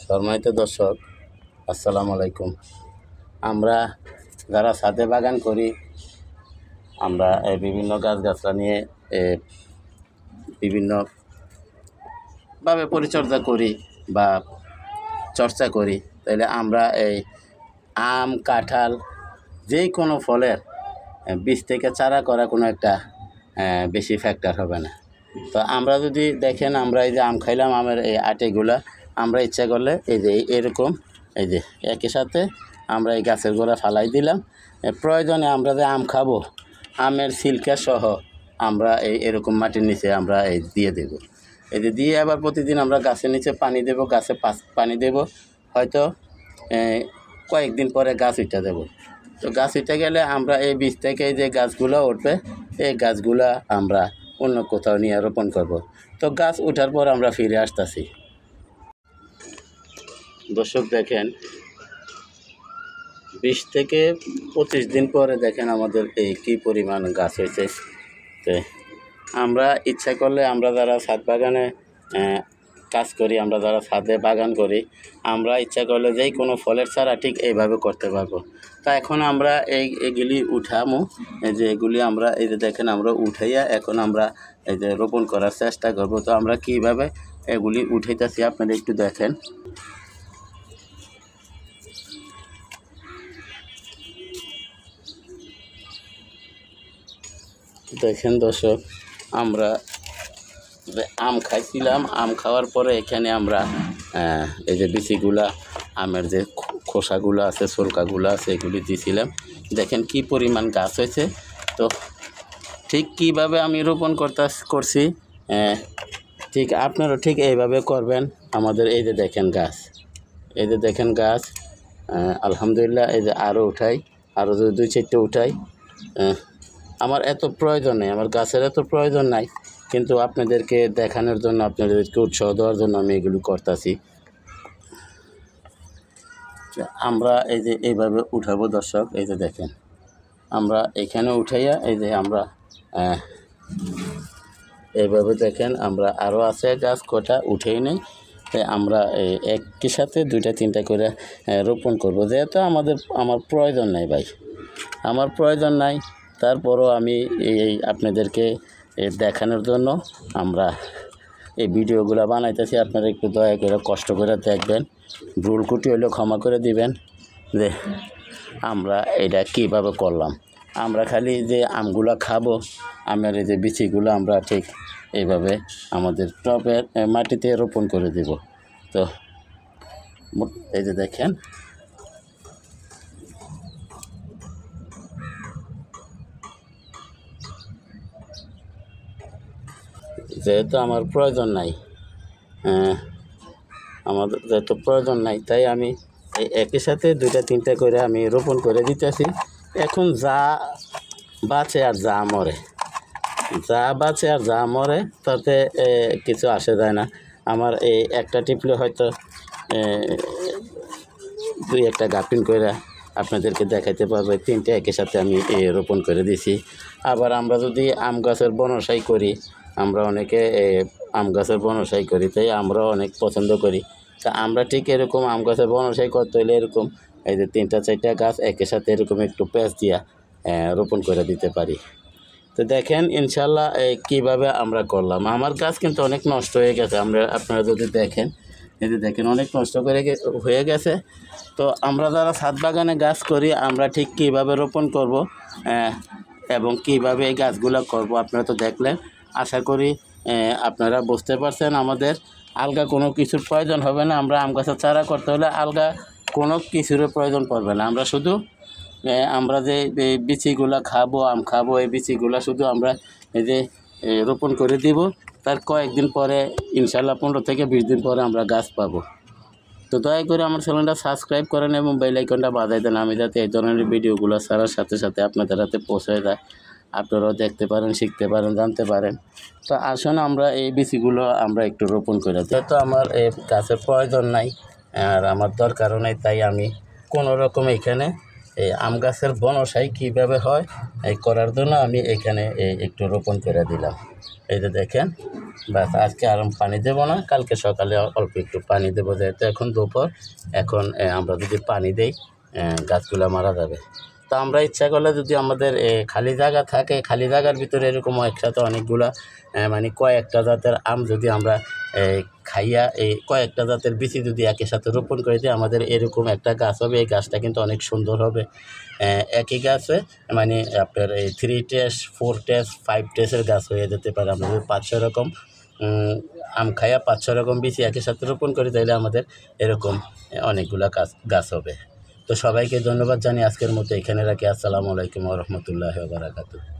সম্মানিত দর্শক, আসসালামু আলাইকুম। আমরা যারা ছাদে বাগান করি, আমরা বিভিন্ন গাছগাছলা নিয়ে বিভিন্নভাবে পরিচর্যা করি বা চর্চা করি। তাইলে আমরা এই আম, কাঁঠাল, যে কোনো ফলের বীজ থেকে চারা করা কোনো একটা বেশি ফ্যাক্টর হবে না। তো আমরা যদি দেখেন, আমরা এই যে আম খাইলাম, আমের এই আটিগুলা আমরা ইচ্ছা করলে এই যে এরকম এই যে একই সাথে আমরা এই গাছের গোড়া ফালাই দিলাম। প্রয়োজনে আমরা যে আম খাবো, আমের ছিলকা সহ আমরা এরকম মাটির নিচে আমরা এই দিয়ে দেব। এই যে দিয়ে আবার প্রতিদিন আমরা গাছের নিচে পানি দেব, গাছে পানি দেব। হয়তো কয়েকদিন পরে গাছ উঠে দেব। তো গাছ উঠে গেলে আমরা এই বীজ থেকে যে গাছগুলো উঠবে, এই গাছগুলা আমরা অন্য কোথাও নিয়ে রোপণ করব। তো গাছ ওঠার পর আমরা ফিরে আসতেছি। দর্শক দেখেন, 20 থেকে 25 দিন পরে দেখেন আমাদের এই কী পরিমাণ গাছ হয়েছে। তো আমরা ইচ্ছা করলে, আমরা যারা ছাদ বাগানে কাজ করি, আমরা যারা ছাদে বাগান করি, আমরা ইচ্ছা করলে যেই কোনো ফলের চারা ঠিক এইভাবে করতে পারবো। তা এখন আমরা এইগুলি উঠামো, এই যে এগুলি আমরা এই যে দেখেন আমরা উঠাইয়া এখন আমরা এই যে রোপণ করার চেষ্টা করব। তো আমরা কীভাবে এগুলি উঠাইতেছি আপনারা একটু দেখেন। দেখেন দর্শক, আমরা আম খাইছিলাম, আম খাওয়ার পরে এখানে আমরা এই যে বিচিগুলা, আমের যে খোসাগুলো আছে, ছোলকাগুলো আছে, এগুলি দিয়েছিলাম। দেখেন কি পরিমাণ গাছ হয়েছে। তো ঠিক কীভাবে আমি রোপণ করছি, ঠিক আপনারা ঠিক এইভাবে করবেন। আমাদের এই যে দেখেন গাছ, এই যে দেখেন গাছ, আলহামদুলিল্লাহ। এই যে আরও উঠাই, আরও যদি 2-4টে উঠাই। আমার এত প্রয়োজন নেই, আমার গাছের এত প্রয়োজন নাই, কিন্তু আপনাদেরকে দেখানোর জন্য, আপনাদেরকে উৎসাহ দেওয়ার জন্য আমি এগুলো করতেছি। আমরা এই যে এইভাবে উঠাবো দর্শক, এই যে দেখেন আমরা এখানে উঠাইয়া এই যে আমরা এইভাবে দেখেন আমরা আরও আছে গাছ, কটা উঠেই নেই। তাই আমরা একই সাথে 2-3টা করে রোপণ করব। যেহেতু আমার প্রয়োজন নাই ভাই, আমার প্রয়োজন নাই, তারপরও আমি এই আপনাদেরকে দেখানোর জন্য আমরা এই ভিডিওগুলো বানাইতেছি। আপনারা একটু দয়া করে কষ্ট করে দেখবেন, ভুল ত্রুটি হলেও ক্ষমা করে দিবেন যে আমরা এটা কীভাবে করলাম। আমরা খালি যে আমগুলো খাবো, আমের এই যে বিচিগুলো আমরা ঠিক এইভাবে আমাদের টবের মাটিতে রোপণ করে দেব। তো এই যে দেখেন, যেহেতু আমার প্রয়োজন নাই, আমাদের যেহেতু প্রয়োজন নাই, তাই আমি এই একই সাথে 2-3টা করে আমি রোপণ করে দিতেছি। এখন যা বাঁচে আর যা মরে, যা বাঁচে আর যা মরে তাতে কিছু আসে যায় না। আমার এই একটা টিপলে হয়তো 2-1টা গাপিন করে আপনাদেরকে দেখাইতে পারবো। 3টে একই সাথে আমি রোপণ করে দিছি। আবার আমরা যদি আম গাছের বনসাই করি, আমরা অনেকে আম গাছের বনসাই করি, তাই আমরাও অনেক পছন্দ করি। তা আমরা ঠিক এরকম আম গাছের বনসাই করতে হলে এরকম এই যে 3-4টা গাছ একই সাথে এরকম একটু প্যাঁচ দিয়া রোপণ করে দিতে পারি। তো দেখেন ইনশাল্লাহ কীভাবে আমরা করলাম। আমার গাছ কিন্তু অনেক নষ্ট হয়ে গেছে, আপনারা যদি দেখেন, এই যে দেখেন অনেক নষ্ট হয়ে গেছে। তো আমরা যারা ছাদ বাগানে গাছ করি, আমরা ঠিক কীভাবে রোপণ করব এবং কীভাবে এই গাছগুলো করব আপনারা তো দেখলেন। আশা করি আপনারা বুঝতে পারছেন। আমাদের আলগা কোনো কিছুর প্রয়োজন হবে না। আমরা আম গাছের চারা করতে হলে আলগা কোনো কিছুর প্রয়োজন পড়বে না। আমরা শুধু আমরা যে বিচিগুলা খাবো, আম খাবো, এই বিচিগুলা শুধু আমরা এই যে রোপণ করে দিব। তার কয়েকদিন পরে ইনশাল্লাহ 15 থেকে 20 দিন পরে আমরা গাছ পাবো। তো দয়া করে আমার চ্যানেলটা সাবস্ক্রাইব করেন এবং বেল আইকনটা বাজাই দেন, আমি যাতে এই ধরনের ভিডিওগুলো ছাড়ার সাথে সাথে আপনাদের হাতে পৌঁছে যায়, আপনারাও দেখতে পারেন, শিখতে পারেন, জানতে পারেন। তো আসুন আমরা এই বিচিগুলো আমরা একটু রোপণ করে দিই। তো আমার এই গাছের প্রয়োজন নাই আর আমার দরকারও নেই, তাই আমি কোনো রকম এখানে এই আম গাছের বনসাই কীভাবে হয় এই করার জন্য আমি এখানে একটু রোপণ করে দিলাম। এই যে দেখেন, বাস আজকে আর পানি দেবো না, কালকে সকালে অল্প একটু পানি দেবো, যেহেতু এখন দুপুর। এখন আমরা যদি পানি দেই গাছগুলো মারা যাবে। তো আমরা ইচ্ছা করলে যদি আমাদের খালি জায়গা থাকে, খালি জায়গার ভিতরে এরকম একসাথে অনেকগুলা মানে কয়েকটা জাতের আম যদি আমরা খাইয়া কয়েকটা জাতের বিচি যদি একের সাথে রোপণ করে দিই, আমাদের এরকম একটা গাছ হবে। এই গাছটা কিন্তু অনেক সুন্দর হবে। একই গাছে মানে আপনার এই 3 টেস 4 টেস 5 টেসের গাছ হয়ে যেতে পারে। আমরা যদি 5-6 রকম আম খাইয়া 5-6 রকম বিচি একই সাথে রোপণ করি, তাইলে আমাদের এরকম অনেকগুলা গাছ হবে। তো সবাইকে ধন্যবাদ জানিয়ে আজকের মতো এখানে রাখি। আসসালামু আলাইকুম ওয়া রাহমাতুল্লাহি ওয়া বারাকাতুহু।